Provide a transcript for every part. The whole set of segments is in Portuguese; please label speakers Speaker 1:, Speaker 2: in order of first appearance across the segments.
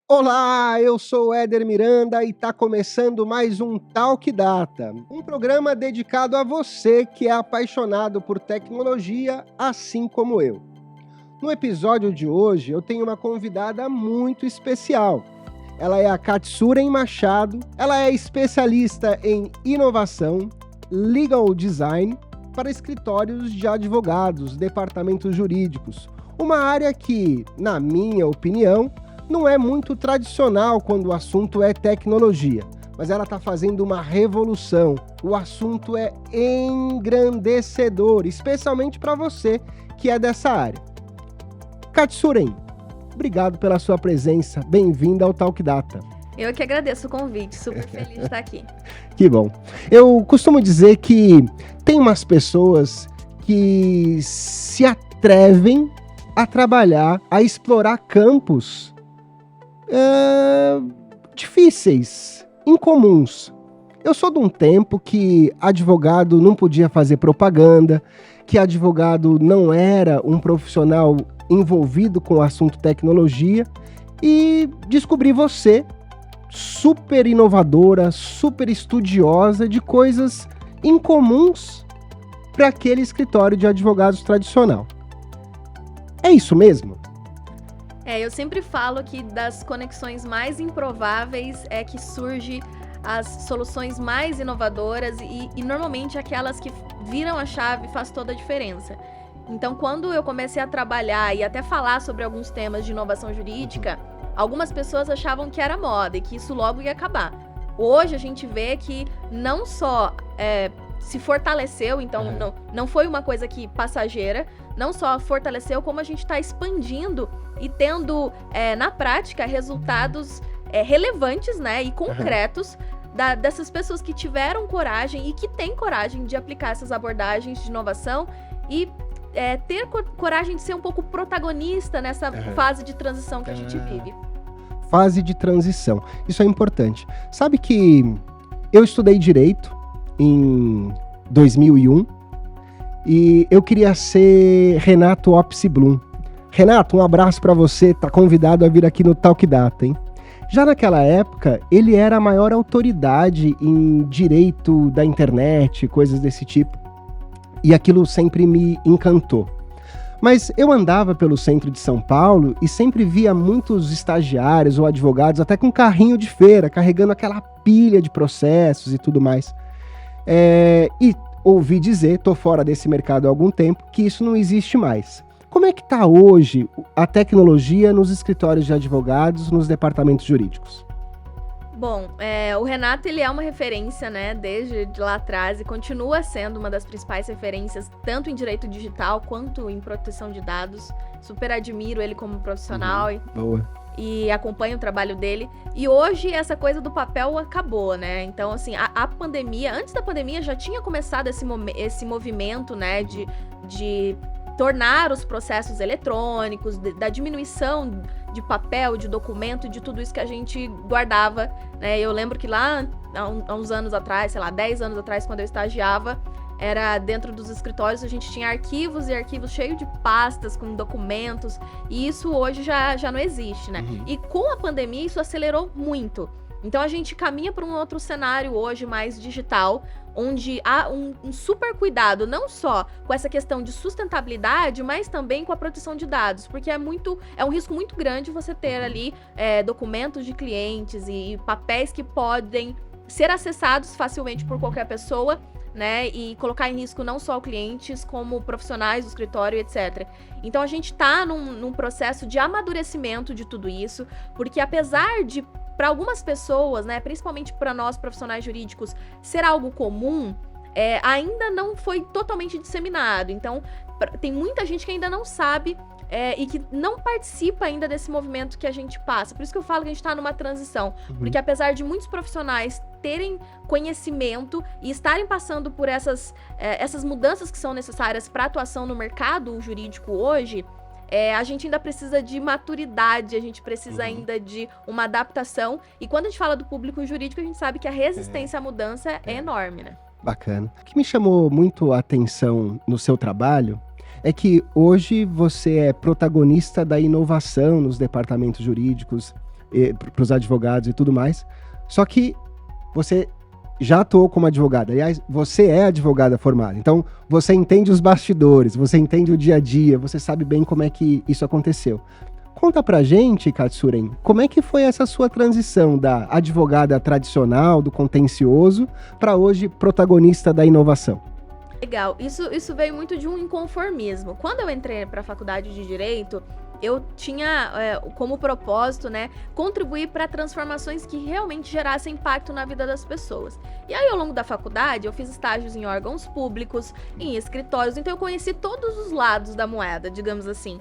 Speaker 1: Olá, eu sou o Éder Miranda e está começando mais um Talk Data, um programa dedicado a você que é apaixonado por tecnologia, assim como eu. No episódio de hoje, eu tenho uma convidada muito especial. Ela é a Katsuren Machado, ela é especialista em inovação, legal design para escritórios de advogados, departamentos jurídicos, uma área que, na minha opinião, não é muito tradicional quando o assunto é tecnologia, mas ela está fazendo uma revolução. O assunto é engrandecedor, especialmente para você que é dessa área. Katsuren, obrigado pela sua presença. Bem-vinda ao Talk Data.
Speaker 2: Eu que agradeço o convite, super feliz de estar aqui.
Speaker 1: Que bom. Eu costumo dizer que tem umas pessoas que se atrevem a trabalhar, a explorar campos difíceis, incomuns. Eu sou de um tempo que advogado não podia fazer propaganda, que advogado não era um profissional envolvido com o assunto tecnologia, e descobri você, super inovadora, super estudiosa de coisas incomuns para aquele escritório de advogados tradicional. É isso mesmo?
Speaker 2: Eu sempre falo que das conexões mais improváveis é que surge as soluções mais inovadoras e normalmente aquelas que viram a chave e faz toda a diferença. Então, quando eu comecei a trabalhar e até falar sobre alguns temas de inovação jurídica, algumas pessoas achavam que era moda e que isso logo ia acabar. Hoje a gente vê que não só se fortaleceu, então não foi uma coisa que passageira, não só fortaleceu, como a gente está expandindo e tendo, na prática, resultados relevantes, né, e concretos dessas pessoas que tiveram coragem e que têm coragem de aplicar essas abordagens de inovação e ter coragem de ser um pouco protagonista nessa fase de transição que a gente vive.
Speaker 1: Fase de transição. Isso é importante. Sabe que eu estudei Direito em 2001 e eu queria ser Renato Opsi-Blum. Renato, um abraço para você, tá convidado a vir aqui no Talk Data, hein? Já naquela época, ele era a maior autoridade em direito da internet, coisas desse tipo, e aquilo sempre me encantou. Mas eu andava pelo centro de São Paulo e sempre via muitos estagiários ou advogados, até com carrinho de feira, carregando aquela pilha de processos e tudo mais. E ouvi dizer, tô fora desse mercado há algum tempo, que isso não existe mais. Como é que está hoje a tecnologia nos escritórios de advogados, nos departamentos jurídicos?
Speaker 2: Bom, o Renato ele é uma referência, né, desde lá atrás e continua sendo uma das principais referências, tanto em direito digital quanto em proteção de dados. Super admiro ele como profissional e acompanho o trabalho dele. E hoje essa coisa do papel acabou, né? Então, assim, a pandemia, antes da pandemia já tinha começado esse movimento, né, de tornar os processos eletrônicos, da diminuição de papel, de documento, de tudo isso que a gente guardava, né? Eu lembro que lá, há uns anos atrás, sei lá, 10 anos atrás, quando eu estagiava, era dentro dos escritórios, a gente tinha arquivos e arquivos cheios de pastas com documentos, e isso hoje já não existe, né? E com a pandemia isso acelerou muito. Então a gente caminha para um outro cenário hoje mais digital, onde há um super cuidado, não só com essa questão de sustentabilidade, mas também com a proteção de dados, porque é um risco muito grande você ter ali documentos de clientes e papéis que podem ser acessados facilmente por qualquer pessoa, né, e colocar em risco não só clientes, como profissionais do escritório, etc. Então a gente está num processo de amadurecimento de tudo isso, porque apesar de para algumas pessoas, né, principalmente para nós profissionais jurídicos, ser algo comum, ainda não foi totalmente disseminado. Então, tem muita gente que ainda não sabe e que não participa ainda desse movimento que a gente passa. Por isso que eu falo que a gente está numa transição. Porque apesar de muitos profissionais terem conhecimento e estarem passando por essas mudanças que são necessárias para atuação no mercado jurídico hoje, a gente ainda precisa de maturidade, a gente precisa ainda de uma adaptação. E quando a gente fala do público jurídico, a gente sabe que a resistência à mudança é enorme, né?
Speaker 1: Bacana. O que me chamou muito a atenção no seu trabalho é que hoje você é protagonista da inovação nos departamentos jurídicos. para os advogados e tudo mais. Só que você já atuou como advogada. Aliás, você é advogada formada. Então, você entende os bastidores, você entende o dia a dia, você sabe bem como é que isso aconteceu. Conta pra gente, Katsuren, como é que foi essa sua transição da advogada tradicional, do contencioso, para hoje protagonista da inovação?
Speaker 2: Legal, isso veio muito de um inconformismo. Quando eu entrei para a faculdade de Direito, eu tinha como propósito, né, contribuir para transformações que realmente gerassem impacto na vida das pessoas. E aí, ao longo da faculdade, eu fiz estágios em órgãos públicos, em escritórios, então eu conheci todos os lados da moeda, digamos assim.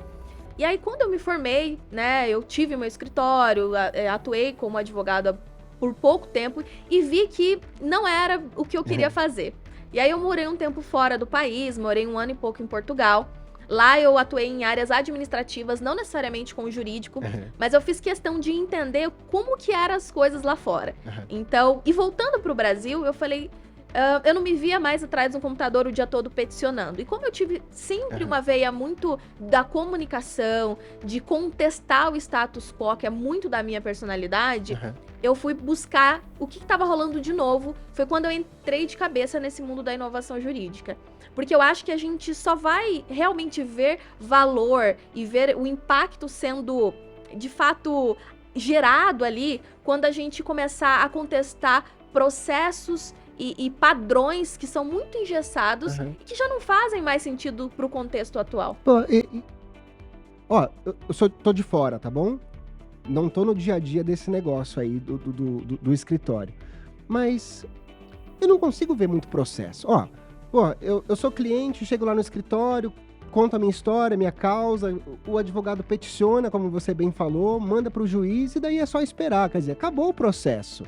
Speaker 2: E aí, quando eu me formei, né, eu tive meu escritório, atuei como advogada por pouco tempo e vi que não era o que eu queria fazer. E aí eu morei um tempo fora do país, morei 1 ano e pouco em Portugal. Lá eu atuei em áreas administrativas, não necessariamente com o jurídico, mas eu fiz questão de entender como que eram as coisas lá fora. Então, e voltando para o Brasil, eu falei, eu não me via mais atrás de um computador o dia todo peticionando. E como eu tive sempre uma veia muito da comunicação, de contestar o status quo, que é muito da minha personalidade, eu fui buscar o que estava rolando de novo. Foi quando eu entrei de cabeça nesse mundo da inovação jurídica. Porque eu acho que a gente só vai realmente ver valor e ver o impacto sendo, de fato, gerado ali quando a gente começar a contestar processos e padrões que são muito engessados e que já não fazem mais sentido para o contexto atual.
Speaker 1: Pô, tô de fora, tá bom? Não tô no dia a dia desse negócio aí do escritório. Mas eu não consigo ver muito processo. Eu sou cliente, chego lá no escritório, conto a minha história, minha causa, o advogado peticiona, como você bem falou, manda pro juiz e daí é só esperar. Quer dizer, acabou o processo.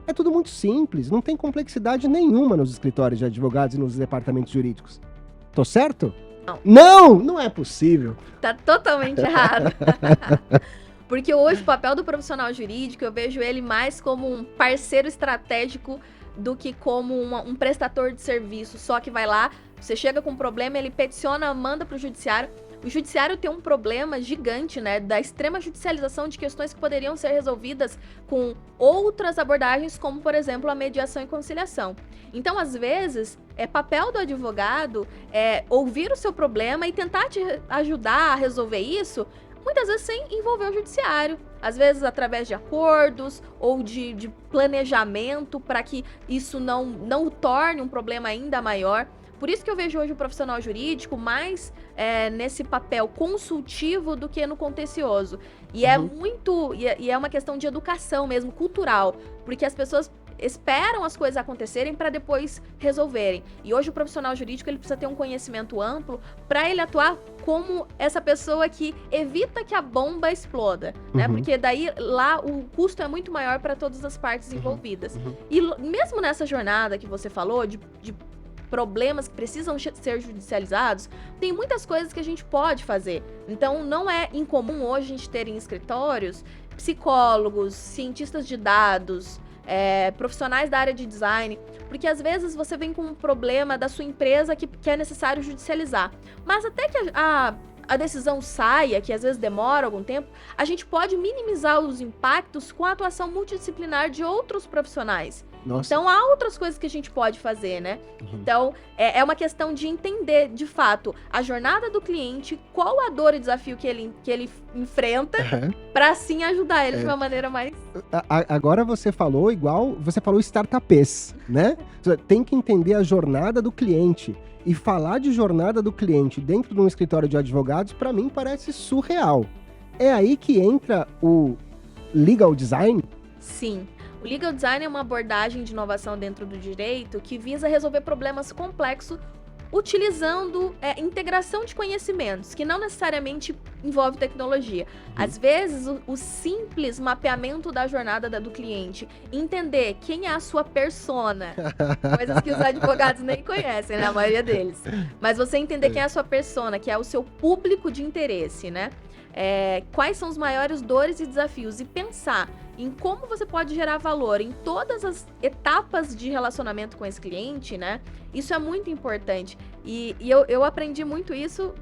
Speaker 1: É tudo muito simples, não tem complexidade nenhuma nos escritórios de advogados e nos departamentos jurídicos. Tô certo?
Speaker 2: Não.
Speaker 1: Não é possível.
Speaker 2: Tá totalmente errado. Porque hoje o papel do profissional jurídico, eu vejo ele mais como um parceiro estratégico do que como um prestador de serviço, só que vai lá, você chega com um problema, ele peticiona, manda pro judiciário. O judiciário tem um problema gigante, né, da extrema judicialização de questões que poderiam ser resolvidas com outras abordagens, como, por exemplo, a mediação e conciliação. Então, às vezes, é papel do advogado ouvir o seu problema e tentar te ajudar a resolver isso, muitas vezes sem envolver o judiciário, às vezes através de acordos ou de planejamento para que isso não o torne um problema ainda maior. Por isso que eu vejo hoje o profissional jurídico mais nesse papel consultivo do que no contencioso. E é muito, e é uma questão de educação mesmo, cultural, porque as pessoas esperam as coisas acontecerem para depois resolverem. E hoje o profissional jurídico ele precisa ter um conhecimento amplo para ele atuar como essa pessoa que evita que a bomba exploda, né? Porque daí lá o custo é muito maior para todas as partes envolvidas. E mesmo nessa jornada que você falou de problemas que precisam ser judicializados, tem muitas coisas que a gente pode fazer. Então não é incomum hoje a gente ter em escritórios psicólogos, cientistas de dados, profissionais da área de design, porque às vezes você vem com um problema da sua empresa que é necessário judicializar, mas até que a decisão saia, que às vezes demora algum tempo, a gente pode minimizar os impactos com a atuação multidisciplinar de outros profissionais.
Speaker 1: Nossa.
Speaker 2: Então, há outras coisas que a gente pode fazer, né? Então, é uma questão de entender, de fato, a jornada do cliente, qual a dor e desafio que ele enfrenta, para assim ajudar ele de uma maneira mais...
Speaker 1: Agora você falou startupês, né? Tem que entender a jornada do cliente. E falar de jornada do cliente dentro de um escritório de advogados, para mim, parece surreal. É aí que entra o legal design?
Speaker 2: Sim. O legal design é uma abordagem de inovação dentro do direito que visa resolver problemas complexos utilizando integração de conhecimentos, que não necessariamente envolve tecnologia. Às vezes, o simples mapeamento da jornada do cliente, entender quem é a sua persona, coisas que os advogados nem conhecem, né? A maioria deles. Mas você entender quem é a sua persona, que é o seu público de interesse, né? Quais são os maiores dores e desafios e pensar em como você pode gerar valor em todas as etapas de relacionamento com esse cliente, né? Isso é muito importante. E eu aprendi muito isso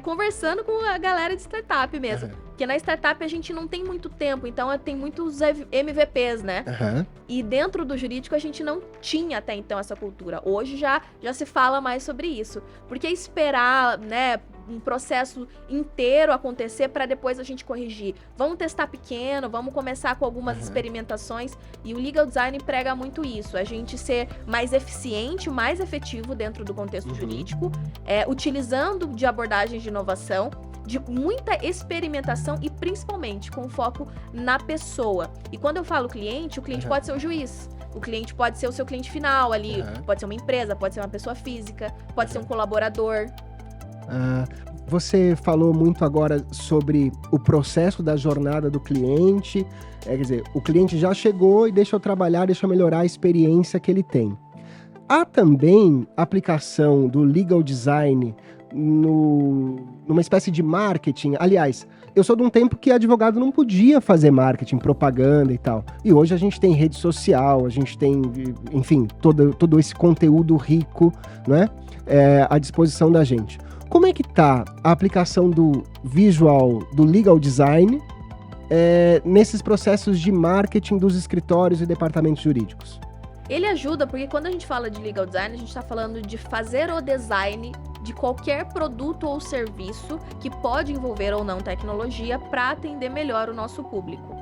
Speaker 2: conversando com a galera de startup mesmo. Porque na startup a gente não tem muito tempo, então tem muitos MVPs, né?
Speaker 1: Aham.
Speaker 2: E dentro do jurídico a gente não tinha até então essa cultura. Hoje já se fala mais sobre isso. Porque esperar, né, um processo inteiro acontecer para depois a gente corrigir? Vamos testar pequeno, vamos começar com algumas experimentações. E o legal design prega muito isso. A gente ser mais eficiente, mais efetivo dentro do contexto jurídico, utilizando de abordagens de inovação, de muita experimentação e principalmente com foco na pessoa. E quando eu falo cliente, o cliente pode ser o juiz. O cliente pode ser o seu cliente final ali, pode ser uma empresa, pode ser uma pessoa física, pode ser um colaborador.
Speaker 1: Você falou muito agora sobre o processo da jornada do cliente. Quer dizer, o cliente já chegou e deixa eu trabalhar, deixa eu melhorar a experiência que ele tem. Há também aplicação do legal design numa espécie de marketing. Aliás, eu sou de um tempo que advogado não podia fazer marketing, propaganda e tal. E hoje a gente tem rede social, a gente tem, enfim, todo esse conteúdo rico, né, à disposição da gente. Como é que tá a aplicação do visual, do legal design, nesses processos de marketing dos escritórios e departamentos jurídicos?
Speaker 2: Ele ajuda porque quando a gente fala de legal design, a gente está falando de fazer o design de qualquer produto ou serviço que pode envolver ou não tecnologia para atender melhor o nosso público.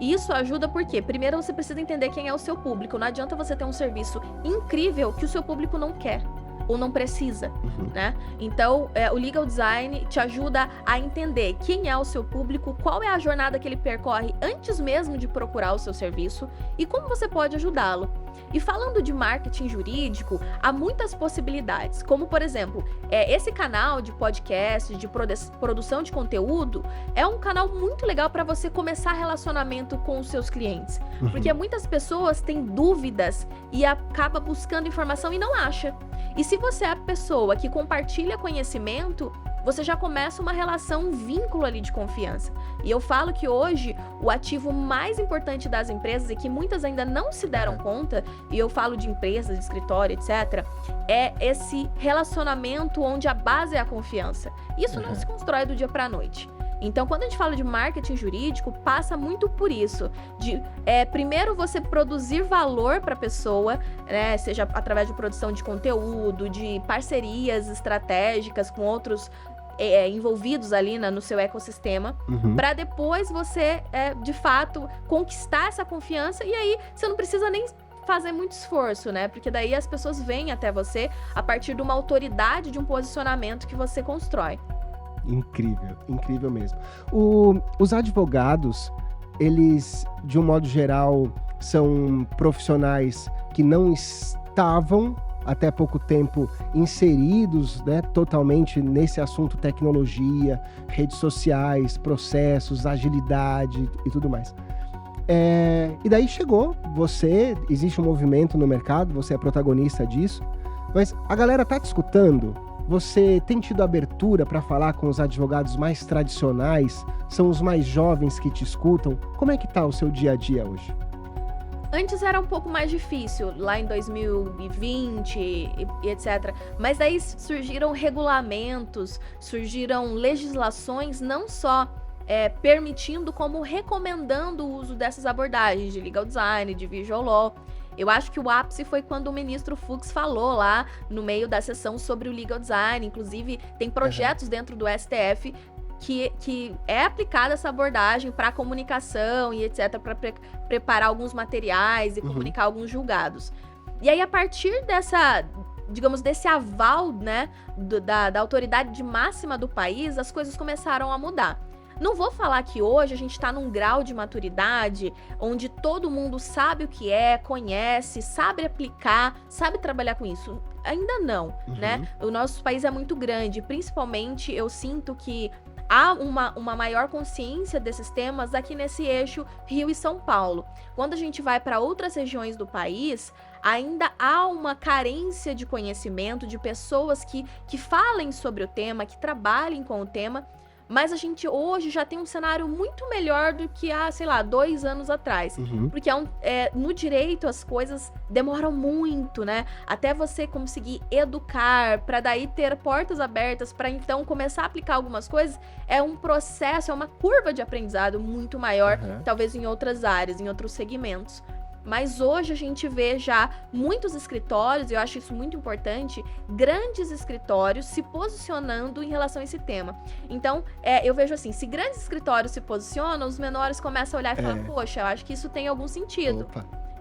Speaker 2: E isso ajuda porque, primeiro, você precisa entender quem é o seu público. Não adianta você ter um serviço incrível que o seu público não quer ou não precisa, né? Então, o legal design te ajuda a entender quem é o seu público, qual é a jornada que ele percorre antes mesmo de procurar o seu serviço e como você pode ajudá-lo. E falando de marketing jurídico, há muitas possibilidades, como, por exemplo, esse canal de podcast, de produção de conteúdo, é um canal muito legal para você começar relacionamento com os seus clientes. Porque muitas pessoas têm dúvidas e acaba buscando informação e não acha. E se você é a pessoa que compartilha conhecimento, você já começa uma relação, um vínculo ali de confiança. E eu falo que hoje o ativo mais importante das empresas e que muitas ainda não se deram conta, e eu falo de empresas, de escritório, etc., é esse relacionamento onde a base é a confiança. Isso não se constrói do dia para a noite. Então, quando a gente fala de marketing jurídico, passa muito por isso, de primeiro você produzir valor para a pessoa, né, seja através de produção de conteúdo, de parcerias estratégicas com outros envolvidos ali no seu ecossistema, para depois você, de fato, conquistar essa confiança, e aí você não precisa nem fazer muito esforço, né? Porque daí as pessoas vêm até você a partir de uma autoridade, de um posicionamento que você constrói.
Speaker 1: Incrível, incrível mesmo. Os advogados, eles, de um modo geral, são profissionais que não estavam, até pouco tempo, inseridos, né, totalmente nesse assunto tecnologia, redes sociais, processos, agilidade e tudo mais. E daí chegou, existe um movimento no mercado, você é protagonista disso, mas a galera tá te escutando. Você tem tido abertura para falar com os advogados mais tradicionais? São os mais jovens que te escutam? Como é que tá o seu dia a dia hoje?
Speaker 2: Antes era um pouco mais difícil, lá em 2020 e etc. Mas daí surgiram regulamentos, surgiram legislações, não só permitindo, como recomendando o uso dessas abordagens de legal design, de visual law. Eu acho que o ápice foi quando o ministro Fux falou lá no meio da sessão sobre o legal design. Inclusive, tem projetos dentro do STF que é aplicada essa abordagem para comunicação e etc., para preparar alguns materiais e comunicar alguns julgados. E aí, a partir desse aval, né, da autoridade máxima do país, as coisas começaram a mudar. Não vou falar que hoje a gente está num grau de maturidade onde todo mundo sabe o que conhece, sabe aplicar, sabe trabalhar com isso. Ainda não, né? O nosso país é muito grande, principalmente eu sinto que há uma maior consciência desses temas aqui nesse eixo Rio e São Paulo. Quando a gente vai para outras regiões do país, ainda há uma carência de conhecimento, de pessoas que falem sobre o tema, que trabalhem com o tema, Mas a gente hoje já tem um cenário muito melhor do que há, sei lá, 2 anos atrás. Porque no direito as coisas demoram muito, né? Até você conseguir educar, para daí ter portas abertas, para então começar a aplicar algumas coisas, é um processo, é uma curva de aprendizado muito maior, talvez em outras áreas, em outros segmentos. Mas hoje a gente vê já muitos escritórios, e eu acho isso muito importante, grandes escritórios se posicionando em relação a esse tema. Então, eu vejo assim, se grandes escritórios se posicionam, os menores começam a olhar e falar, poxa, eu acho que isso tem algum sentido.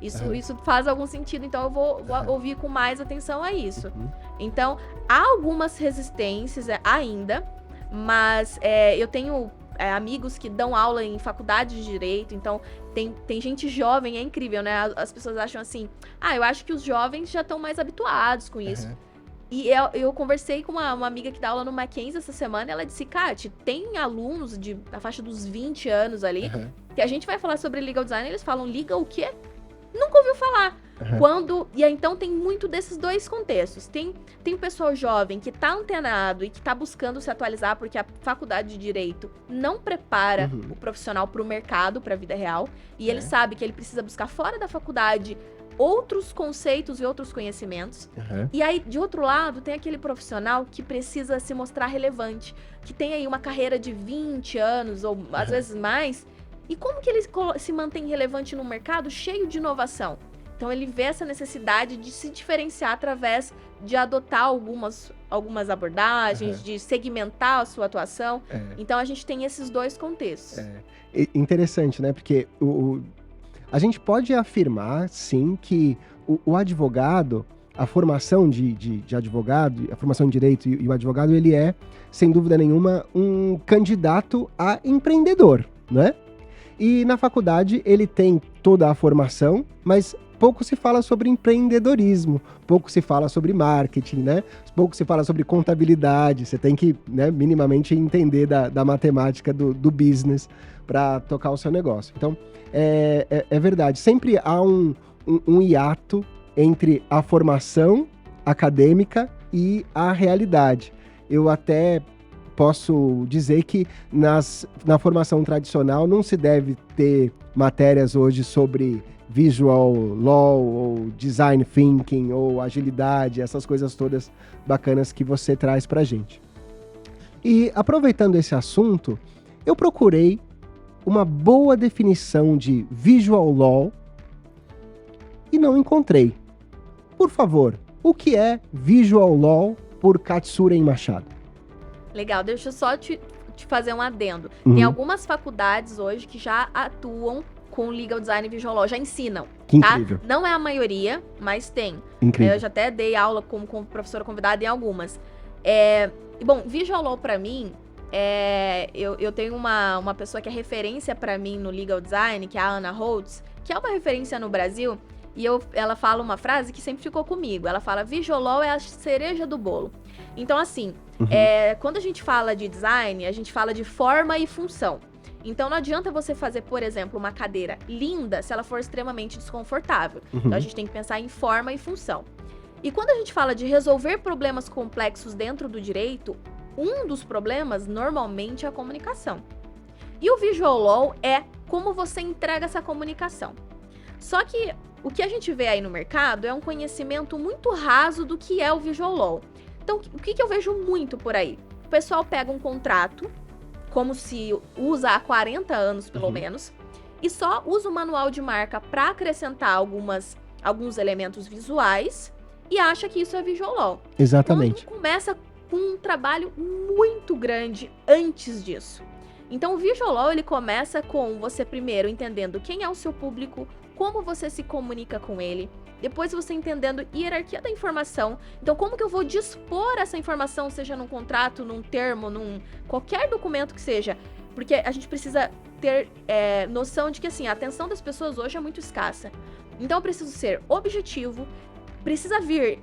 Speaker 2: Isso faz algum sentido, então eu vou ouvir com mais atenção a isso. Então, há algumas resistências ainda, mas eu tenho amigos que dão aula em faculdade de Direito, então tem gente jovem, é incrível, né? As pessoas acham assim, eu acho que os jovens já estão mais habituados com isso. E eu conversei com uma amiga que dá aula no Mackenzie essa semana, e ela disse, Kati, tem alunos da faixa dos 20 anos ali, que a gente vai falar sobre legal design, eles falam, legal o quê? Nunca ouviu falar. E aí, então tem muito desses dois contextos. Tem o pessoal jovem que tá antenado e que tá buscando se atualizar, porque a faculdade de Direito não prepara o profissional para o mercado, para a vida real. E ele sabe que ele precisa buscar fora da faculdade outros conceitos e outros conhecimentos. E aí, de outro lado, tem aquele profissional que precisa se mostrar relevante, que tem aí uma carreira de 20 anos, ou às vezes mais. E como que ele se mantém relevante no mercado cheio de inovação? Então, ele vê essa necessidade de se diferenciar através de adotar algumas abordagens, de segmentar a sua atuação. Então, a gente tem esses dois contextos.
Speaker 1: Interessante, né? Porque a gente pode afirmar, sim, que o advogado, a formação de advogado, a formação em direito e o advogado, ele é, sem dúvida nenhuma, um candidato a empreendedor, né? E na faculdade ele tem toda a formação, mas pouco se fala sobre empreendedorismo, pouco se fala sobre marketing, né? Pouco se fala sobre contabilidade, você tem que, né, minimamente entender da matemática do business para tocar o seu negócio. Então, é verdade, sempre há um hiato entre a formação acadêmica e a realidade. Eu até posso dizer que na formação tradicional não se deve ter matérias hoje sobre visual law, ou design thinking, ou agilidade, essas coisas todas bacanas que você traz pra gente. E aproveitando esse assunto, eu procurei uma boa definição de visual law e não encontrei. Por favor, o que é visual law por Katsuren Machado?
Speaker 2: Legal, deixa eu só te fazer um adendo. Tem algumas faculdades hoje que já atuam com legal design e visual law, já ensinam,
Speaker 1: que
Speaker 2: tá?
Speaker 1: Incrível.
Speaker 2: Não é a maioria, mas tem.
Speaker 1: Incrível.
Speaker 2: Eu já até dei aula como professora convidada em algumas. Bom, visual law pra mim, eu tenho uma pessoa que é referência pra mim no legal design, que é a Ana Holtz, que é uma referência no Brasil, e ela fala uma frase que sempre ficou comigo. Ela fala, visual law é a cereja do bolo. Então, assim, quando a gente fala de design, a gente fala de forma e função. Então, não adianta você fazer, por exemplo, uma cadeira linda se ela for extremamente desconfortável. Então, a gente tem que pensar em forma e função. E quando a gente fala de resolver problemas complexos dentro do direito, um dos problemas, normalmente, é a comunicação. E o visual law é como você entrega essa comunicação. Só que o que a gente vê aí no mercado é um conhecimento muito raso do que é o visual law. Então, o que eu vejo muito por aí? O pessoal pega um contrato, como se usa há 40 anos, pelo menos, e só usa o manual de marca para acrescentar alguns elementos visuais e acha que isso é visual law.
Speaker 1: Exatamente.
Speaker 2: Então, começa com um trabalho muito grande antes disso. Então, o visual law, ele começa com você primeiro entendendo quem é o seu público, como você se comunica com ele, depois você entendendo hierarquia da informação. Então, como que eu vou dispor essa informação, seja num contrato, num termo, qualquer documento que seja, porque a gente precisa ter noção de que, assim, a atenção das pessoas hoje é muito escassa. Então, eu preciso ser objetivo, precisa vir,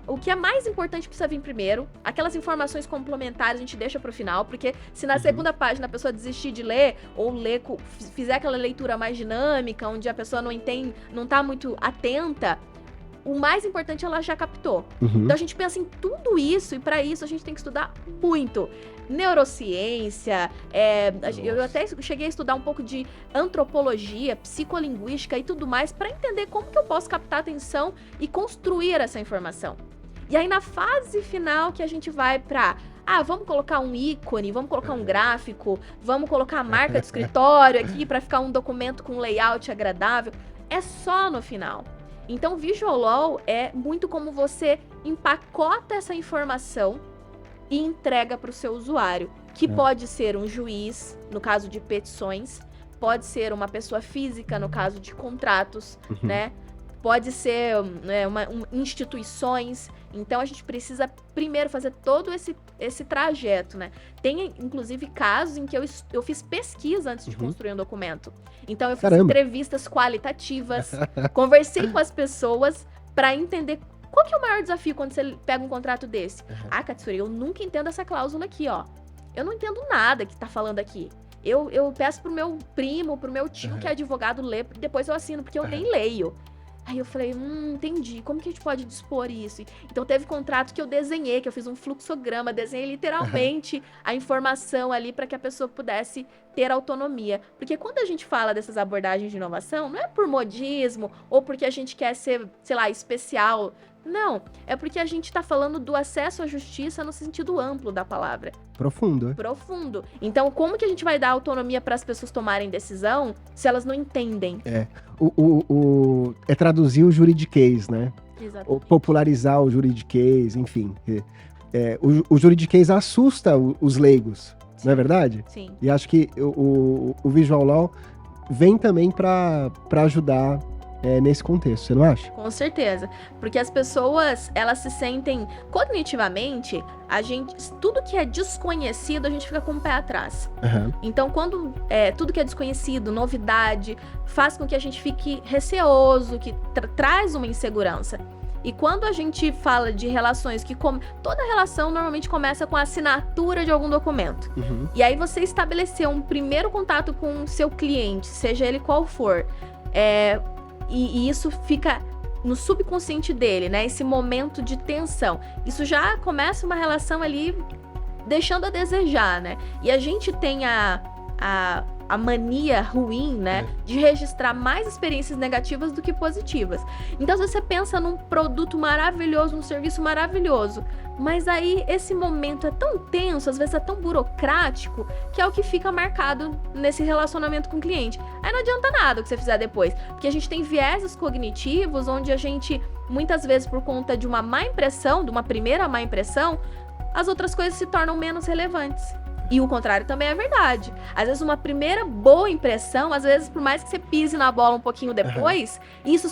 Speaker 2: o que é mais importante precisa vir primeiro, aquelas informações complementares a gente deixa pro final, porque se na segunda página a pessoa desistir de ler, ou fizer aquela leitura mais dinâmica, onde a pessoa não entende, não tá muito atenta, o mais importante ela já captou.
Speaker 1: Uhum.
Speaker 2: Então a gente pensa em tudo isso, e para isso a gente tem que estudar muito. Neurociência, eu até cheguei a estudar um pouco de antropologia, psicolinguística e tudo mais, para entender como que eu posso captar atenção e construir essa informação. E aí na fase final que a gente vai para vamos colocar um ícone, vamos colocar um gráfico, vamos colocar a marca de escritório aqui para ficar um documento com layout agradável. É só no final. Então, Visual Law é muito como você empacota essa informação e entrega para o seu usuário, que pode ser um juiz, no caso de petições, pode ser uma pessoa física, no caso de contratos, né? Pode ser instituições. Então, a gente precisa primeiro fazer todo esse trajeto, né? Tem, inclusive, casos em que eu fiz pesquisa antes de construir um documento. Então, eu fiz entrevistas qualitativas, conversei com as pessoas para entender qual que é o maior desafio quando você pega um contrato desse. Katsuri, eu nunca entendo essa cláusula aqui, ó. Eu não entendo nada que tá falando aqui. Eu peço pro meu primo, pro meu tio que é advogado ler, depois eu assino, porque eu nem leio. Aí eu falei, entendi, como que a gente pode dispor isso? Então teve contrato que eu desenhei, que eu fiz um fluxograma, desenhei literalmente a informação ali para que a pessoa pudesse ter autonomia. Porque quando a gente fala dessas abordagens de inovação, não é por modismo ou porque a gente quer ser, sei lá, especial. Não, é porque a gente tá falando do acesso à justiça no sentido amplo da palavra.
Speaker 1: Profundo.
Speaker 2: Profundo. Então, como que a gente vai dar autonomia para as pessoas tomarem decisão se elas não entendem?
Speaker 1: É traduzir o juridiquês, né?
Speaker 2: Exatamente.
Speaker 1: Ou popularizar o juridiquês, enfim. O juridiquês assusta os leigos, sim, não é verdade?
Speaker 2: Sim.
Speaker 1: E acho que o Visual Law vem também para ajudar nesse contexto, você não acha?
Speaker 2: Com certeza, porque as pessoas, elas se sentem cognitivamente, tudo que é desconhecido, a gente fica com o pé atrás. Então, quando tudo que é desconhecido, novidade, faz com que a gente fique receoso, que traz uma insegurança. E quando a gente fala de relações toda relação normalmente começa com a assinatura de algum documento. E aí você estabeleceu um primeiro contato com o seu cliente, seja ele qual for, e isso fica no subconsciente dele, né? Esse momento de tensão. Isso já começa uma relação ali deixando a desejar, né? E a gente tem a mania ruim, né? De registrar mais experiências negativas do que positivas. Então, às vezes você pensa num produto maravilhoso, um serviço maravilhoso, mas aí esse momento é tão tenso, às vezes é tão burocrático, que é o que fica marcado nesse relacionamento com o cliente. Aí não adianta nada o que você fizer depois, porque a gente tem vieses cognitivos onde a gente, muitas vezes por conta de uma má impressão, de uma primeira má impressão, as outras coisas se tornam menos relevantes. E o contrário também é verdade. Às vezes uma primeira boa impressão, às vezes por mais que você pise na bola um pouquinho depois, isso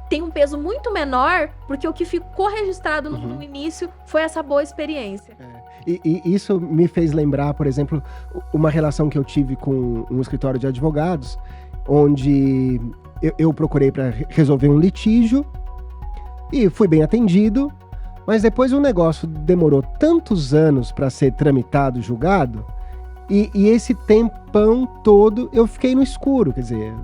Speaker 2: tem um peso muito menor, porque o que ficou registrado no início foi essa boa experiência.
Speaker 1: E isso me fez lembrar, por exemplo, uma relação que eu tive com um escritório de advogados, onde eu procurei para resolver um litígio e fui bem atendido. Mas depois o negócio demorou tantos anos para ser tramitado, julgado, e esse tempão todo eu fiquei no escuro, quer dizer...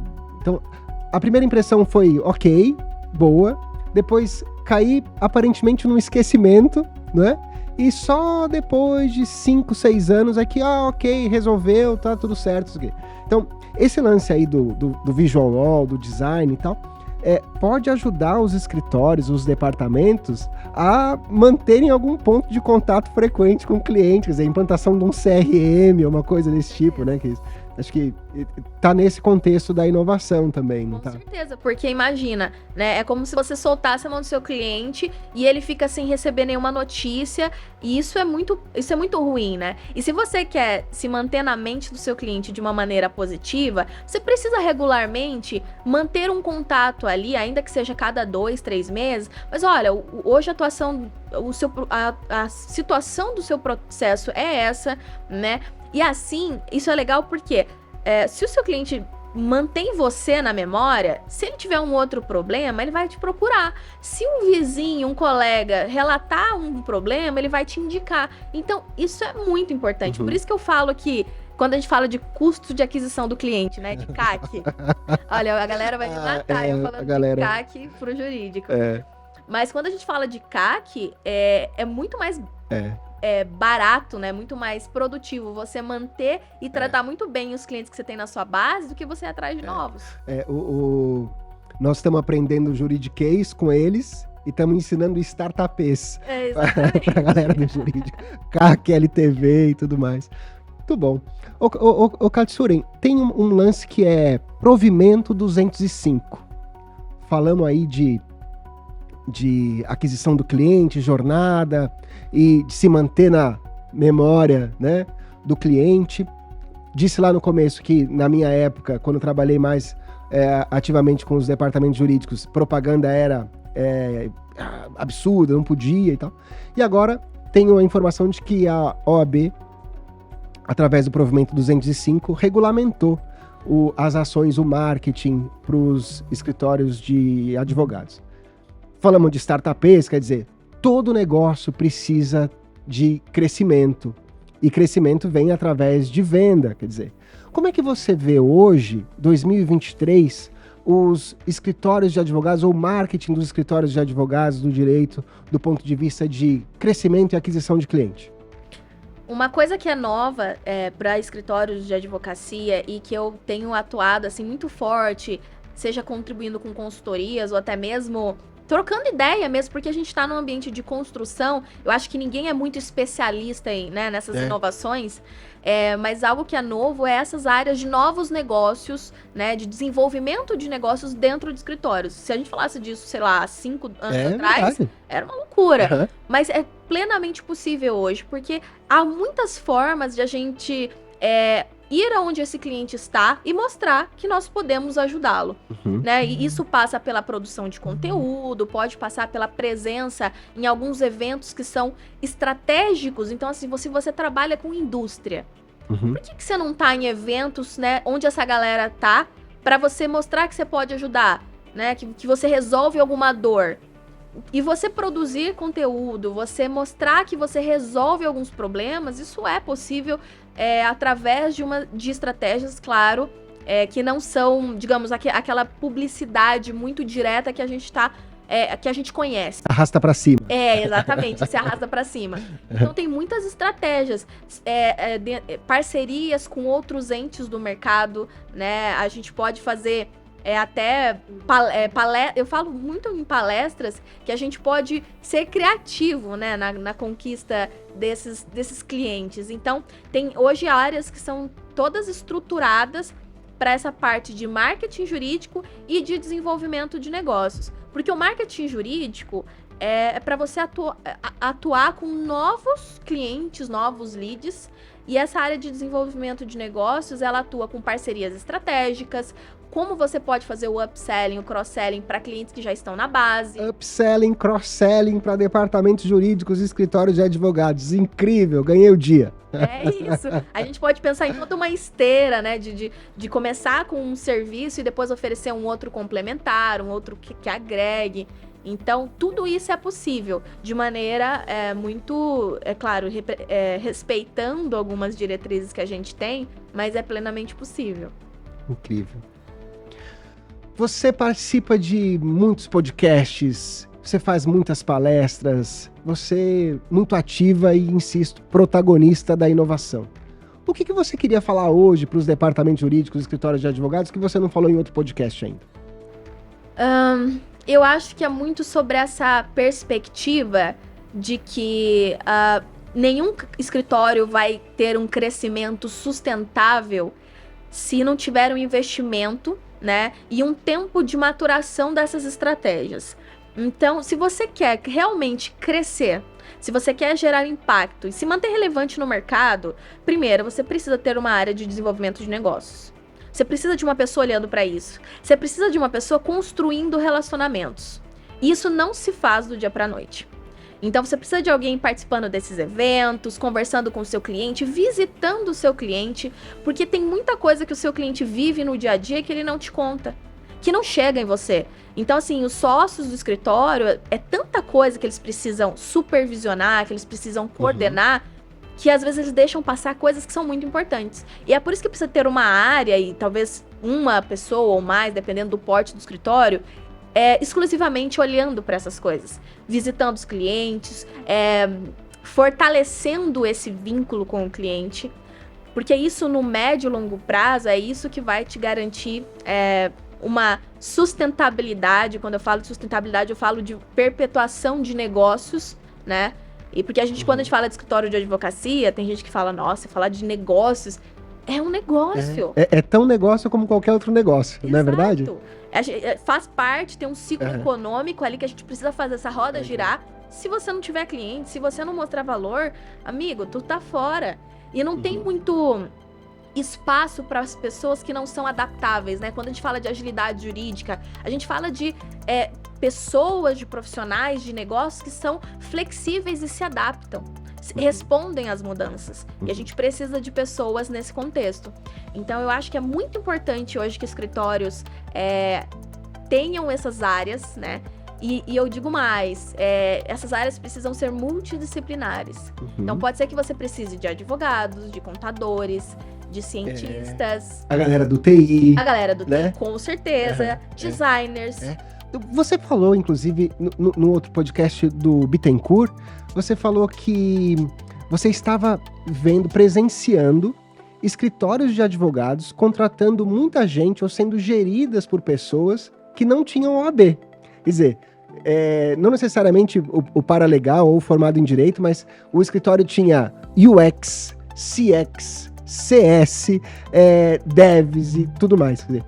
Speaker 1: Então, a primeira impressão foi ok, boa, depois caí aparentemente num esquecimento, né? E só depois de 5, 6 anos é que, ok, resolveu, tá tudo certo, isso aqui. Então, esse lance aí do Visual Law, do design e tal... pode ajudar os escritórios, os departamentos a manterem algum ponto de contato frequente com o cliente, quer dizer, a implantação de um CRM ou uma coisa desse tipo, né? Acho que tá nesse contexto da inovação também, não tá?
Speaker 2: Com certeza, porque imagina, né? É como se você soltasse a mão do seu cliente e ele fica sem receber nenhuma notícia, e isso é muito ruim, né? E se você quer se manter na mente do seu cliente de uma maneira positiva, você precisa regularmente manter um contato ali, ainda que seja cada 2, 3 meses. Mas olha, hoje a situação do seu processo é essa, né? E assim, isso é legal porque se o seu cliente mantém você na memória, se ele tiver um outro problema, ele vai te procurar. Se um vizinho, um colega relatar um problema, ele vai te indicar. Então, isso é muito importante. Por isso que eu falo que quando a gente fala de custo de aquisição do cliente, né? De CAC. Olha, a galera vai me matar eu falando de CAC pro jurídico. Mas quando a gente fala de CAC, é muito mais barato, né? Muito mais produtivo você manter e tratar muito bem os clientes que você tem na sua base do que você ir atrás de novos.
Speaker 1: Nós estamos aprendendo juridiquês com eles e estamos ensinando startupes para a galera do jurídico. CAC, LTV e tudo mais. Muito bom. Ô Katsuren, tem um lance que é provimento 205. Falamos aí de aquisição do cliente, jornada e de se manter na memória, né, do cliente. Disse lá no começo que, na minha época, quando eu trabalhei mais ativamente com os departamentos jurídicos, propaganda era absurda, não podia e tal. E agora tenho a informação de que a OAB, através do provimento 205, regulamentou as ações, o marketing para os escritórios de advogados. Falamos de startups, quer dizer, todo negócio precisa de crescimento. E crescimento vem através de venda, quer dizer. Como é que você vê hoje, 2023, os escritórios de advogados ou marketing dos escritórios de advogados do direito do ponto de vista de crescimento e aquisição de cliente?
Speaker 2: Uma coisa que é nova para escritórios de advocacia e que eu tenho atuado assim, muito forte, seja contribuindo com consultorias ou até mesmo trocando ideia mesmo, porque a gente está num ambiente de construção. Eu acho que ninguém é muito especialista nessas inovações, mas algo que é novo é essas áreas de novos negócios, né, de desenvolvimento de negócios dentro de escritórios. Se a gente falasse disso, sei lá, 5 anos atrás, era uma loucura. Mas é plenamente possível hoje, porque há muitas formas de a gente ir aonde esse cliente está e mostrar que nós podemos ajudá-lo, né? E isso passa pela produção de conteúdo, pode passar pela presença em alguns eventos que são estratégicos. Então, assim, se você trabalha com indústria, por que você não tá em eventos, né, onde essa galera tá, para você mostrar que você pode ajudar, né? Que você resolve alguma dor. E você produzir conteúdo, você mostrar que você resolve alguns problemas, isso é possível através de estratégias, claro, que não são, digamos, aquela publicidade muito direta que a gente que a gente conhece.
Speaker 1: Arrasta pra cima.
Speaker 2: Exatamente, se arrasta pra cima. Então tem muitas estratégias, parcerias com outros entes do mercado, né? A gente pode fazer eu falo muito em palestras que a gente pode ser criativo, né, na conquista desses clientes. Então, tem hoje áreas que são todas estruturadas para essa parte de marketing jurídico e de desenvolvimento de negócios. Porque o marketing jurídico é para você atuar com novos clientes, novos leads. E essa área de desenvolvimento de negócios, ela atua com parcerias estratégicas, como você pode fazer o upselling, o cross-selling para clientes que já estão na base. Upselling,
Speaker 1: cross-selling para departamentos jurídicos e escritórios de advogados. Incrível, ganhei o dia.
Speaker 2: É isso. A gente pode pensar em toda uma esteira, né? De começar com um serviço e depois oferecer um outro complementar, um outro que agregue. Então, tudo isso é possível de maneira muito, claro, respeitando algumas diretrizes que a gente tem, mas é plenamente possível.
Speaker 1: Incrível. Você participa de muitos podcasts, você faz muitas palestras, você é muito ativa e, insisto, protagonista da inovação. O que você queria falar hoje para os departamentos jurídicos, escritórios de advogados, que você não falou em outro podcast ainda?
Speaker 2: Eu acho que é muito sobre essa perspectiva de que nenhum escritório vai ter um crescimento sustentável se não tiver um investimento, né, e um tempo de maturação dessas estratégias. Então, se você quer realmente crescer, se você quer gerar impacto e se manter relevante no mercado, primeiro, você precisa ter uma área de desenvolvimento de negócios. Você precisa de uma pessoa olhando para isso. Você precisa de uma pessoa construindo relacionamentos. Isso não se faz do dia para a noite. Então, você precisa de alguém participando desses eventos, conversando com o seu cliente, visitando o seu cliente, porque tem muita coisa que o seu cliente vive no dia a dia que ele não te conta, que não chega em você. Então, assim, os sócios do escritório, é tanta coisa que eles precisam supervisionar, que eles precisam coordenar, que às vezes eles deixam passar coisas que são muito importantes. E é por isso que precisa ter uma área e talvez uma pessoa ou mais, dependendo do porte do escritório, exclusivamente olhando para essas coisas, visitando os clientes, fortalecendo esse vínculo com o cliente, porque isso no médio e longo prazo é isso que vai te garantir uma sustentabilidade. Quando eu falo de sustentabilidade, eu falo de perpetuação de negócios, né? E porque quando a gente fala de escritório de advocacia, tem gente que fala, nossa, falar de negócios é um negócio.
Speaker 1: É tão negócio como qualquer outro negócio, não é verdade?
Speaker 2: Faz parte, tem um ciclo econômico ali que a gente precisa fazer essa roda girar. Se você não tiver cliente, se você não mostrar valor, amigo, tu tá fora. E não tem muito espaço para as pessoas que não são adaptáveis, né? Quando a gente fala de agilidade jurídica, a gente fala de pessoas, de profissionais, de negócios que são flexíveis e se adaptam, respondem às mudanças. E a gente precisa de pessoas nesse contexto. Então, eu acho que é muito importante hoje que escritórios tenham essas áreas, né? E eu digo mais, essas áreas precisam ser multidisciplinares. Então, pode ser que você precise de advogados, de contadores, de cientistas.
Speaker 1: A galera do TI.
Speaker 2: A galera do TI, com certeza. Designers.
Speaker 1: Você falou, inclusive, no outro podcast do Bittencourt, você falou que você estava presenciando escritórios de advogados contratando muita gente ou sendo geridas por pessoas que não tinham OAB. Quer dizer, não necessariamente o paralegal ou o formado em direito, mas o escritório tinha UX, CX, CS, devs e tudo mais. Quer dizer,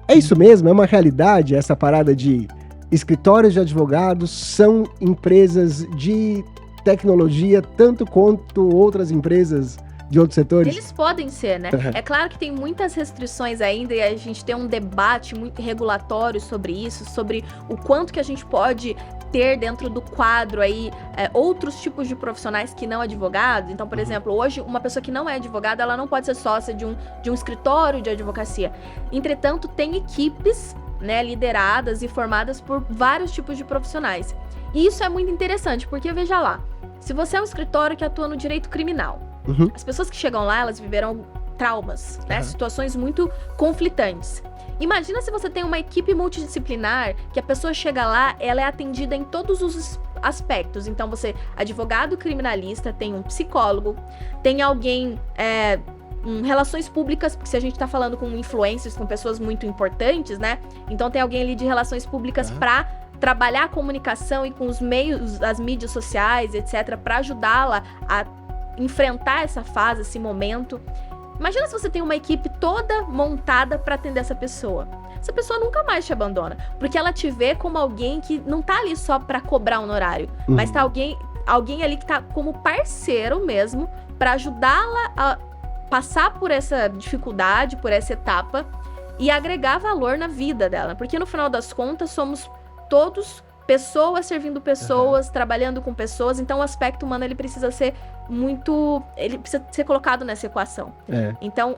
Speaker 1: é isso mesmo? É uma realidade essa parada de escritórios de advogados são empresas de tecnologia tanto quanto outras empresas de outros setores?
Speaker 2: Eles podem ser, né? É claro que tem muitas restrições ainda e a gente tem um debate muito regulatório sobre isso, sobre o quanto que a gente pode ter dentro do quadro aí outros tipos de profissionais que não advogados. Então, por exemplo, hoje uma pessoa que não é advogada, ela não pode ser sócia de um escritório de advocacia. Entretanto, tem equipes, né, lideradas e formadas por vários tipos de profissionais. E isso é muito interessante, porque veja lá, se você é um escritório que atua no direito criminal, as pessoas que chegam lá, elas viveram traumas, né, situações muito conflitantes. Imagina se você tem uma equipe multidisciplinar, que a pessoa chega lá, ela é atendida em todos os aspectos. Então, você, advogado criminalista, tem um psicólogo, tem alguém relações públicas, porque se a gente tá falando com influencers, com pessoas muito importantes, né? Então tem alguém ali de relações públicas pra trabalhar a comunicação e com os meios, as mídias sociais, etc, pra ajudá-la a enfrentar essa fase, esse momento. Imagina se você tem uma equipe toda montada pra atender essa pessoa. Essa pessoa nunca mais te abandona, porque ela te vê como alguém que não tá ali só pra cobrar um honorário, mas tá alguém ali que tá como parceiro mesmo, pra ajudá-la a passar por essa dificuldade, por essa etapa e agregar valor na vida dela. Porque no final das contas, somos todos pessoas servindo pessoas, trabalhando com pessoas. Então o aspecto humano, ele precisa ser ele precisa ser colocado nessa equação. Então,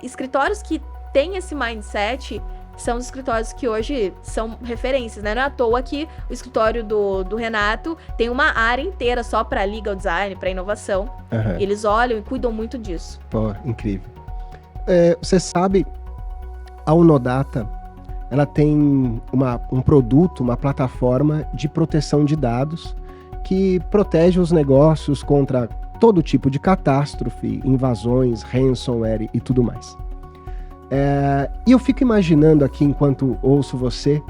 Speaker 2: escritórios que têm esse mindset são os escritórios que hoje são referências, né? Não é à toa que o escritório do Renato tem uma área inteira só para legal design, para inovação. E eles olham e cuidam muito disso.
Speaker 1: Pô, incrível. Você sabe, a Unodata, ela tem um produto, uma plataforma de proteção de dados que protege os negócios contra todo tipo de catástrofe, invasões, ransomware e tudo mais. E eu fico imaginando aqui, enquanto ouço você,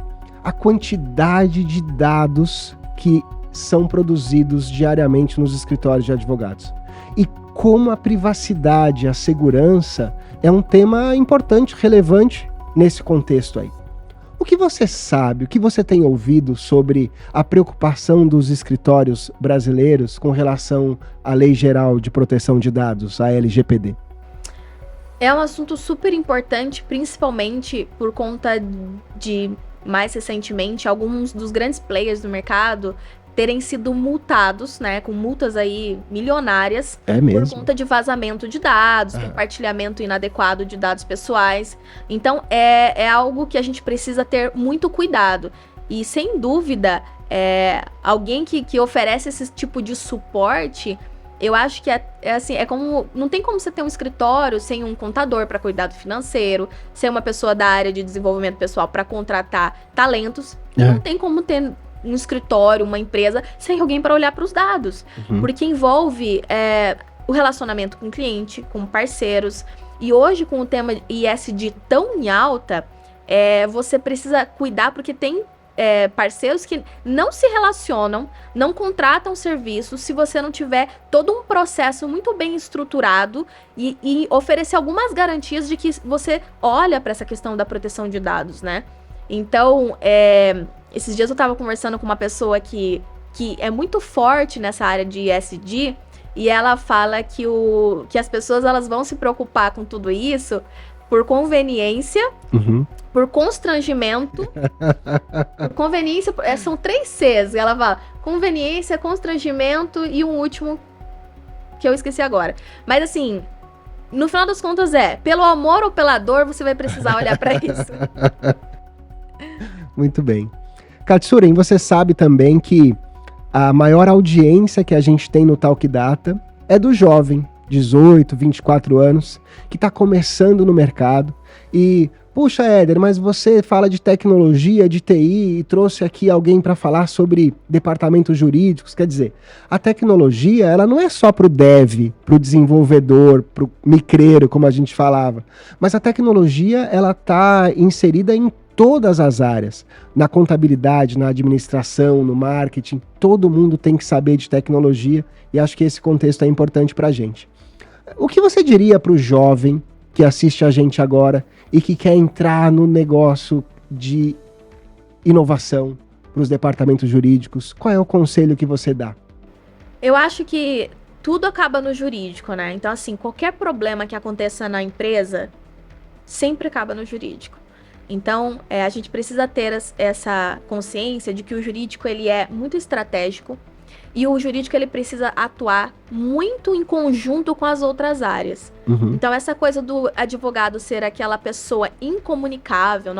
Speaker 1: a quantidade de dados que são produzidos diariamente nos escritórios de advogados. E como a privacidade, a segurança é um tema importante, relevante nesse contexto aí. O que você sabe, o que você tem ouvido sobre a preocupação dos escritórios brasileiros com relação à Lei Geral de Proteção de Dados, a LGPD?
Speaker 2: É um assunto super importante, principalmente por conta de, mais recentemente, alguns dos grandes players do mercado terem sido multados, né, com multas aí milionárias, por conta de vazamento de dados, compartilhamento inadequado de dados pessoais. Então, é algo que a gente precisa ter muito cuidado. E, sem dúvida, alguém que oferece esse tipo de suporte Eu acho que assim, como. Não tem como você ter um escritório sem um contador para cuidar do financeiro, sem uma pessoa da área de desenvolvimento pessoal para contratar talentos. Não tem como ter um escritório, uma empresa, sem alguém para olhar para os dados. Porque envolve o relacionamento com o cliente, com parceiros. E hoje, com o tema ESG tão em alta, você precisa cuidar, porque tem parceiros que não se relacionam, não contratam serviços se você não tiver todo um processo muito bem estruturado e oferecer algumas garantias de que você olha para essa questão da proteção de dados, né? Então, esses dias eu estava conversando com uma pessoa que é muito forte nessa área de ESG, e ela fala que as pessoas elas vão se preocupar com tudo isso por conveniência, por constrangimento. Conveniência, são 3 Cs. Ela fala conveniência, constrangimento e um último que eu esqueci agora. Mas assim, no final das contas pelo amor ou pela dor, você vai precisar olhar para isso.
Speaker 1: Muito bem. Katsuren, você sabe também que a maior audiência que a gente tem no Talk Data é do jovem, 18, 24 anos, que está começando no mercado. E, puxa, Éder, mas você fala de tecnologia, de TI, e trouxe aqui alguém para falar sobre departamentos jurídicos. Quer dizer, a tecnologia, ela não é só para o dev, para o desenvolvedor, para o micreiro, como a gente falava. Mas a tecnologia, ela está inserida em todas as áreas, na contabilidade, na administração, no marketing. Todo mundo tem que saber de tecnologia, e acho que esse contexto é importante para a gente. O que você diria para o jovem que assiste a gente agora e que quer entrar no negócio de inovação para os departamentos jurídicos? Qual é o conselho que você dá?
Speaker 2: Eu acho que tudo acaba no jurídico, né? Então, assim, qualquer problema que aconteça na empresa sempre acaba no jurídico. Então, a gente precisa ter essa consciência de que o jurídico ele é muito estratégico, e o jurídico ele precisa atuar muito em conjunto com as outras áreas. Então, essa coisa do advogado ser aquela pessoa incomunicável,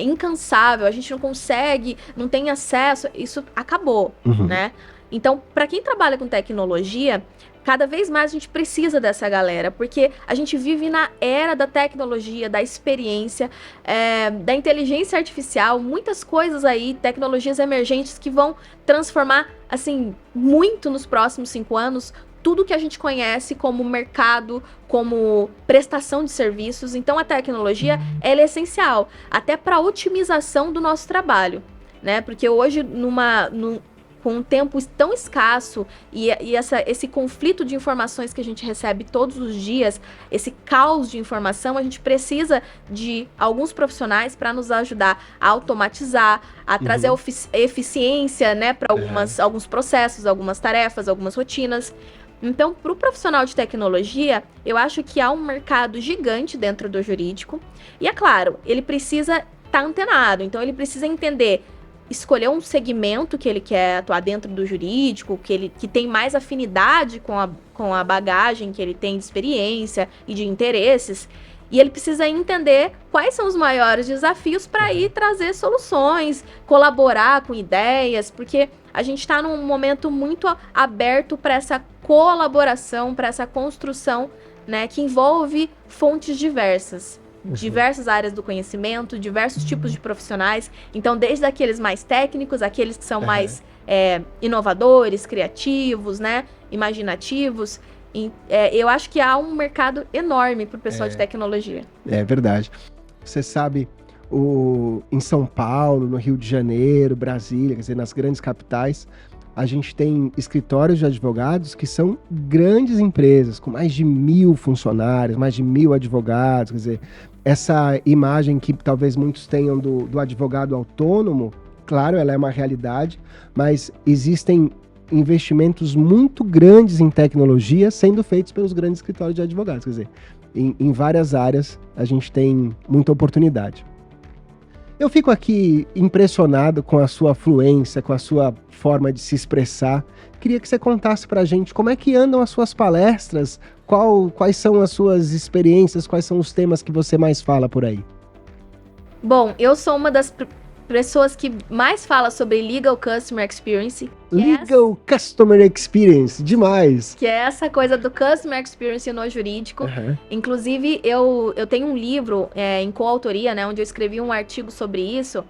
Speaker 2: incansável, a gente não consegue, não tem acesso, isso acabou, né? Então, para quem trabalha com tecnologia, cada vez mais a gente precisa dessa galera, porque a gente vive na era da tecnologia, da experiência, da inteligência artificial, muitas coisas aí, tecnologias emergentes que vão transformar, assim, muito nos próximos 5 anos, tudo que a gente conhece como mercado, como prestação de serviços. Então, a tecnologia, ela é essencial, até para a otimização do nosso trabalho, né? Porque hoje, com um tempo tão escasso e esse conflito de informações que a gente recebe todos os dias, esse caos de informação, a gente precisa de alguns profissionais para nos ajudar a automatizar, a trazer eficiência, né, para alguns processos, algumas tarefas, algumas rotinas. Então, para o profissional de tecnologia, eu acho que há um mercado gigante dentro do jurídico. E é claro, ele precisa estar antenado, então ele precisa escolher um segmento que ele quer atuar dentro do jurídico, que tem mais afinidade com a bagagem que ele tem de experiência e de interesses, e ele precisa entender quais são os maiores desafios para ir trazer soluções, colaborar com ideias, porque a gente está num momento muito aberto para essa colaboração, para essa construção, né, que envolve fontes diversas. Diversas áreas do conhecimento, diversos tipos de profissionais. Então, desde aqueles mais técnicos, aqueles que são mais inovadores, criativos, né, imaginativos. Eu acho que há um mercado enorme para o pessoal de tecnologia.
Speaker 1: É verdade. Você sabe, em São Paulo, no Rio de Janeiro, Brasília, quer dizer, nas grandes capitais, a gente tem escritórios de advogados que são grandes empresas, com mais de 1.000 funcionários, mais de 1.000 advogados. Quer dizer, essa imagem que talvez muitos tenham do advogado autônomo, claro, ela é uma realidade, mas existem investimentos muito grandes em tecnologia sendo feitos pelos grandes escritórios de advogados. Quer dizer, em várias áreas a gente tem muita oportunidade. Eu fico aqui impressionado com a sua fluência, com a sua forma de se expressar. Queria que você contasse pra gente como é que andam as suas palestras, quais são as suas experiências, quais são os temas que você mais fala por aí.
Speaker 2: Bom, eu sou uma das pessoas que mais falam sobre Legal Customer Experience.
Speaker 1: Legal Customer Experience, demais.
Speaker 2: Que é essa coisa do Customer Experience no jurídico. Inclusive, eu tenho um livro em coautoria, né, onde eu escrevi um artigo sobre isso,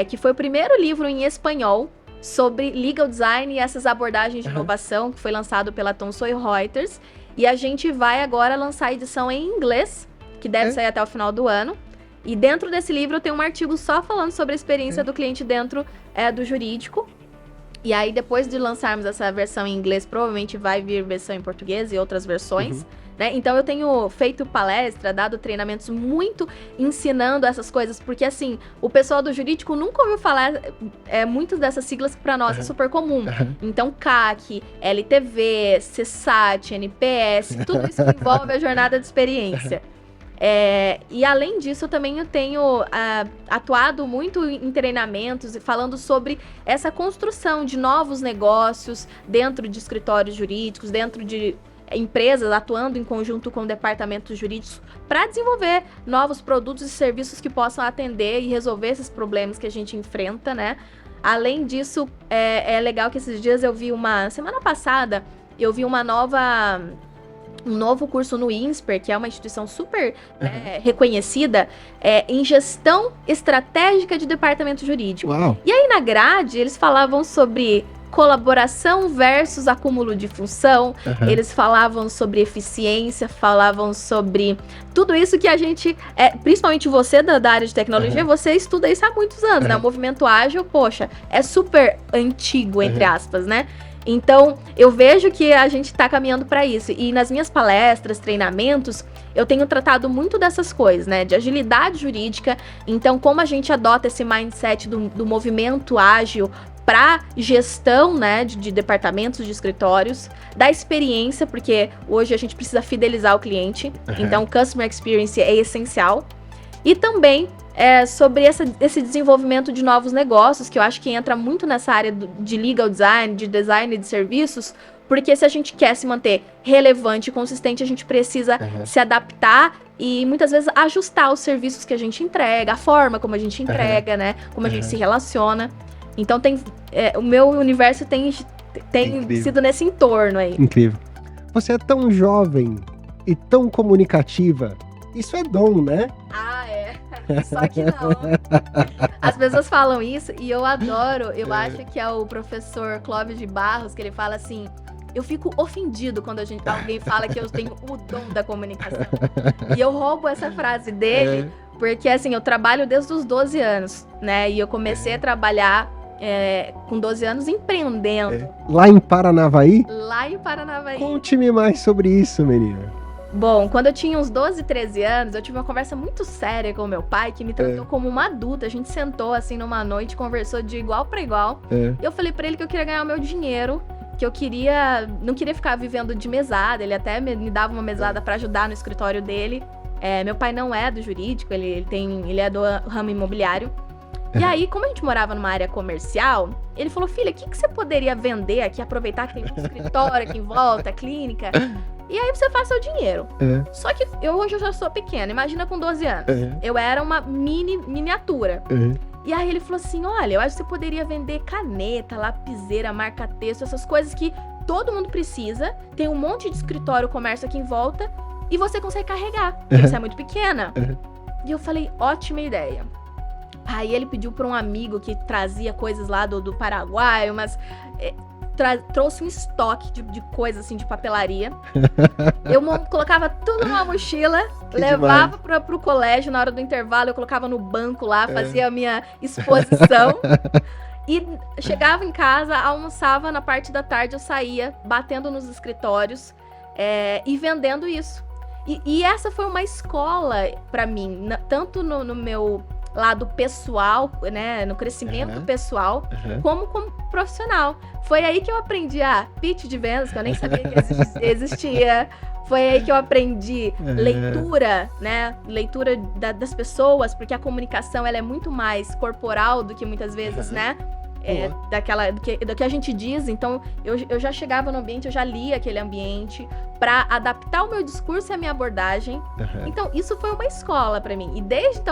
Speaker 2: que foi o primeiro livro em espanhol sobre legal design e essas abordagens de inovação, que foi lançado pela Thomson Reuters. E a gente vai agora lançar a edição em inglês, que deve sair até o final do ano. E dentro desse livro eu tenho um artigo só falando sobre a experiência do cliente dentro do jurídico. E aí, depois de lançarmos essa versão em inglês, provavelmente vai vir versão em português e outras versões. Né? Então, eu tenho feito palestra, dado treinamentos muito ensinando essas coisas, porque, assim, o pessoal do jurídico nunca ouviu falar muitas dessas siglas que para nós é super comum. Então, CAC, LTV, CSAT, NPS, tudo isso que envolve a jornada de experiência. E além disso, eu também tenho atuado muito em treinamentos e falando sobre essa construção de novos negócios dentro de escritórios jurídicos, dentro de empresas atuando em conjunto com departamentos jurídicos para desenvolver novos produtos e serviços que possam atender e resolver esses problemas que a gente enfrenta, né? Além disso, é legal que esses dias semana passada, eu vi um novo curso no INSPER, que é uma instituição super reconhecida, em gestão estratégica de departamento jurídico.
Speaker 1: Uau.
Speaker 2: E aí na grade, eles falavam sobre colaboração versus acúmulo de função, eles falavam sobre eficiência, falavam sobre tudo isso que a gente, principalmente você da área de tecnologia, você estuda isso há muitos anos, né? O movimento ágil, poxa, é super antigo, entre aspas, né? Então, eu vejo que a gente está caminhando para isso. E nas minhas palestras, treinamentos, eu tenho tratado muito dessas coisas, né? De agilidade jurídica. Então, como a gente adota esse mindset do movimento ágil para gestão, né, de departamentos, de escritórios, da experiência, porque hoje a gente precisa fidelizar o cliente. Então, Customer Experience é essencial. E também sobre esse desenvolvimento de novos negócios, que eu acho que entra muito nessa área de legal design, de design de serviços, porque se a gente quer se manter relevante e consistente, a gente precisa se adaptar e muitas vezes ajustar os serviços que a gente entrega, a forma como a gente entrega, né? Como a gente se relaciona. Então o meu universo tem sido nesse entorno aí.
Speaker 1: Incrível. Você é tão jovem e tão comunicativa. Isso é dom, né?
Speaker 2: Só que não. As pessoas falam isso e eu adoro. Eu acho que é o professor Clóvis de Barros, que ele fala assim: eu fico ofendido quando alguém fala que eu tenho o dom da comunicação. E eu roubo essa frase dele, porque assim, eu trabalho desde os 12 anos, né? E eu comecei a trabalhar com 12 anos empreendendo.
Speaker 1: Lá em Paranavaí?
Speaker 2: Lá em Paranavaí.
Speaker 1: Conte-me mais sobre isso, menina.
Speaker 2: Bom, quando eu tinha uns 12, 13 anos, eu tive uma conversa muito séria com o meu pai, que me tratou como uma adulta. A gente sentou assim numa noite, conversou de igual para igual. E eu falei pra ele que eu queria ganhar o meu dinheiro, que eu não queria ficar vivendo de mesada. Ele até me dava uma mesada para ajudar no escritório dele. Meu pai não é do jurídico, ele é do ramo imobiliário. E aí, como a gente morava numa área comercial, ele falou: filha, o que você poderia vender aqui, aproveitar que tem um escritório aqui em volta, clínica, e aí você faz seu dinheiro. Só que hoje eu já sou pequena, imagina com 12 anos. Eu era uma miniatura. E aí ele falou assim: olha, eu acho que você poderia vender caneta, lapiseira, marca-texto, essas coisas que todo mundo precisa, tem um monte de escritório, comércio aqui em volta, e você consegue carregar, porque você é muito pequena. E eu falei: ótima ideia. Aí ele pediu para um amigo que trazia coisas lá do Paraguai, mas trouxe um estoque de coisas assim, de papelaria. Eu colocava tudo numa mochila, levava pro colégio na hora do intervalo, eu colocava no banco lá, fazia a minha exposição. E chegava em casa, almoçava, na parte da tarde eu saía batendo nos escritórios e vendendo isso. E essa foi uma escola para mim, tanto no meu lado pessoal, né, no crescimento pessoal, como profissional. Foi aí que eu aprendi pitch de vendas, que eu nem sabia que existia. Foi aí que eu aprendi leitura, né, leitura das pessoas, porque a comunicação ela é muito mais corporal do que muitas vezes, né, do que a gente diz. Então eu já chegava no ambiente, eu já lia aquele ambiente para adaptar o meu discurso e a minha abordagem. Então isso foi uma escola para mim. E desde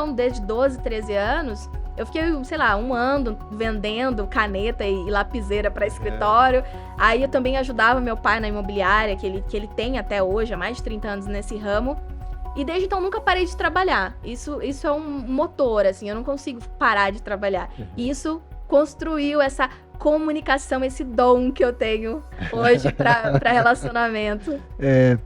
Speaker 2: 12, 13 anos, Eu fiquei, sei lá, um ano vendendo caneta e lapiseira para escritório. Aí eu também ajudava meu pai na imobiliária, que ele tem até hoje, há mais de 30 anos nesse ramo. E desde então nunca parei de trabalhar. Isso é um motor, assim, eu não consigo parar de trabalhar. E isso construiu essa comunicação, esse dom que eu tenho hoje para relacionamento.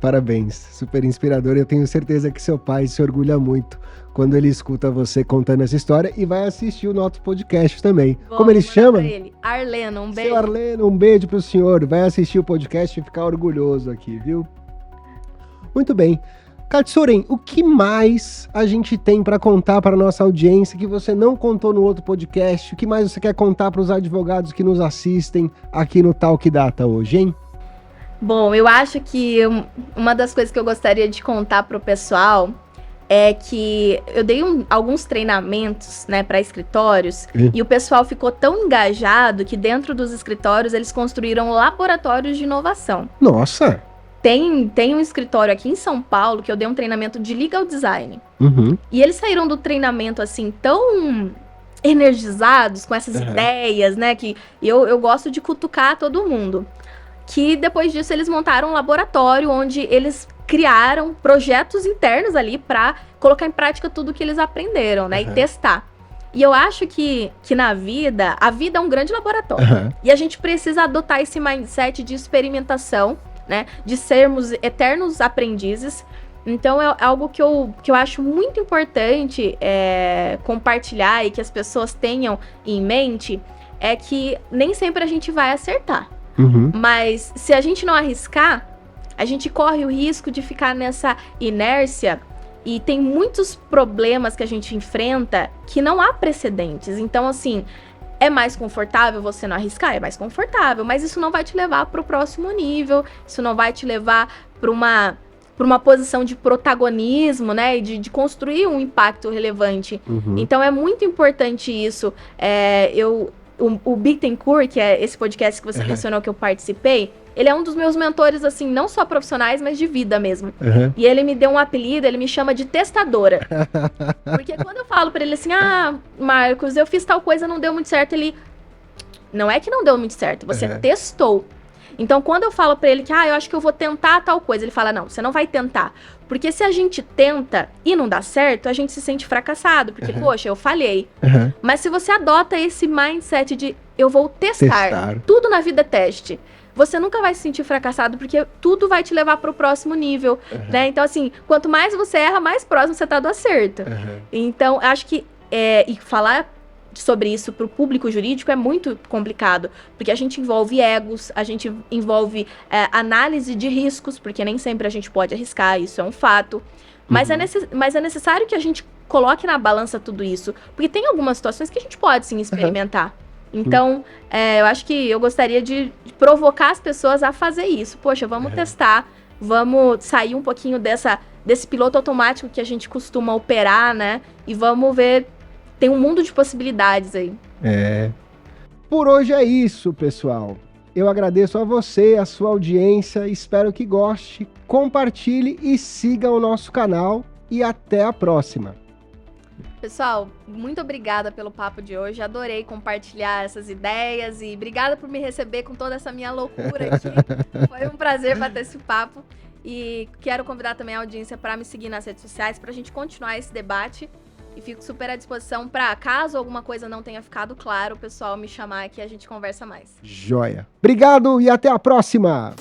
Speaker 1: Parabéns, super inspirador. Eu tenho certeza que seu pai se orgulha muito quando ele escuta você contando essa história e vai assistir o nosso podcast também. Como ele chama?
Speaker 2: Ele. Arleno, um beijo.
Speaker 1: Seu Arleno, um beijo pro senhor. Vai assistir o podcast e ficar orgulhoso aqui, viu? Muito bem. Katsuren, o que mais a gente tem para contar para nossa audiência que você não contou no outro podcast? O que mais você quer contar para os advogados que nos assistem aqui no Talk Data hoje, hein?
Speaker 2: Bom, eu acho que uma das coisas que eu gostaria de contar para o pessoal é que eu dei alguns treinamentos, né, para escritórios e o pessoal ficou tão engajado que dentro dos escritórios eles construíram laboratórios de inovação.
Speaker 1: Nossa!
Speaker 2: Tem um escritório aqui em São Paulo que eu dei um treinamento de legal design. E eles saíram do treinamento, assim, tão energizados com essas ideias, né? Que eu gosto de cutucar todo mundo. Que depois disso eles montaram um laboratório onde eles criaram projetos internos ali para colocar em prática tudo que eles aprenderam, né? E testar. E eu acho que na vida, a vida é um grande laboratório. E a gente precisa adotar esse mindset de experimentação, né, de sermos eternos aprendizes. Então é algo que eu acho muito importante compartilhar e que as pessoas tenham em mente, é que nem sempre a gente vai acertar. Mas se a gente não arriscar, a gente corre o risco de ficar nessa inércia e tem muitos problemas que a gente enfrenta que não há precedentes. Então, assim, é mais confortável você não arriscar? É mais confortável, mas isso não vai te levar para o próximo nível, isso não vai te levar para uma posição de protagonismo, né? E de construir um impacto relevante. Então é muito importante isso. O Bittencourt, que é esse podcast que você mencionou que eu participei, ele é um dos meus mentores, assim, não só profissionais, mas de vida mesmo. E ele me deu um apelido, ele me chama de testadora. Porque quando eu falo pra ele assim, Marcos, eu fiz tal coisa, não deu muito certo, ele... Não é que não deu muito certo, você testou. Então, quando eu falo pra ele que, eu acho que eu vou tentar tal coisa, ele fala, não, você não vai tentar. Porque se a gente tenta e não dá certo, a gente se sente fracassado. Porque, poxa, eu falhei. Mas se você adota esse mindset de, eu vou testar. Tudo na vida é teste. Você nunca vai se sentir fracassado, porque tudo vai te levar para o próximo nível, né? Então, assim, quanto mais você erra, mais próximo você tá do acerto. Então, acho que e falar sobre isso para o público jurídico é muito complicado, porque a gente envolve egos, a gente envolve análise de riscos, porque nem sempre a gente pode arriscar, isso é um fato. Mas é necessário que a gente coloque na balança tudo isso, porque tem algumas situações que a gente pode, sim, experimentar. Então, eu acho que eu gostaria de provocar as pessoas a fazer isso. Poxa, vamos testar, vamos sair um pouquinho desse piloto automático que a gente costuma operar, né? E vamos ver, tem um mundo de possibilidades aí.
Speaker 1: Por hoje é isso, pessoal. Eu agradeço a você, a sua audiência, espero que goste, compartilhe e siga o nosso canal e até a próxima.
Speaker 2: Pessoal, muito obrigada pelo papo de hoje, adorei compartilhar essas ideias e obrigada por me receber com toda essa minha loucura aqui. Foi um prazer bater esse papo e quero convidar também a audiência para me seguir nas redes sociais para a gente continuar esse debate e fico super à disposição para, caso alguma coisa não tenha ficado claro, o pessoal me chamar aqui e a gente conversa mais.
Speaker 1: Joia! Obrigado e até a próxima!